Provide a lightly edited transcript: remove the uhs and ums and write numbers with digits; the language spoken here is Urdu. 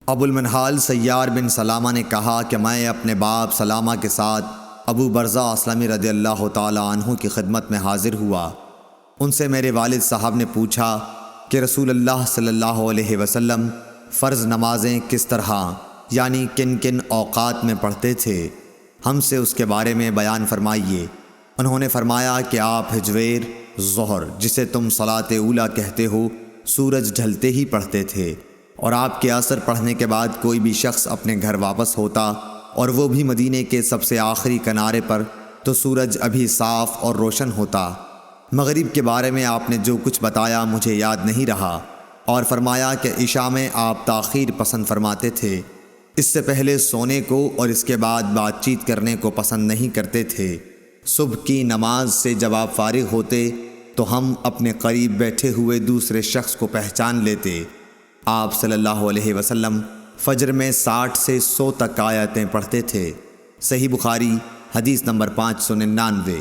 ابو المنہال سیار بن سلامہ نے کہا کہ میں اپنے باپ سلامہ کے ساتھ ابو برزہ اسلمی رضی اللہ تعالی عنہ کی خدمت میں حاضر ہوا۔ ان سے میرے والد صاحب نے پوچھا کہ رسول اللہ صلی اللہ علیہ وسلم فرض نمازیں کس طرح یعنی کن کن اوقات میں پڑھتے تھے، ہم سے اس کے بارے میں بیان فرمائیے۔ انہوں نے فرمایا کہ آپ ہجویر، ظہر جسے تم صلاۃ اولیٰ کہتے ہو، سورج ڈھلتے ہی پڑھتے تھے، اور آپ کے عصر پڑھنے کے بعد کوئی بھی شخص اپنے گھر واپس ہوتا اور وہ بھی مدینے کے سب سے آخری کنارے پر تو سورج ابھی صاف اور روشن ہوتا۔ مغرب کے بارے میں آپ نے جو کچھ بتایا مجھے یاد نہیں رہا، اور فرمایا کہ عشاء میں آپ تاخیر پسند فرماتے تھے، اس سے پہلے سونے کو اور اس کے بعد بات چیت کرنے کو پسند نہیں کرتے تھے۔ صبح کی نماز سے جب آپ فارغ ہوتے تو ہم اپنے قریب بیٹھے ہوئے دوسرے شخص کو پہچان لیتے۔ آپ صلی اللہ علیہ وسلم فجر میں 60 سے 100 تک آیتیں پڑھتے تھے۔ صحیح بخاری حدیث نمبر 599۔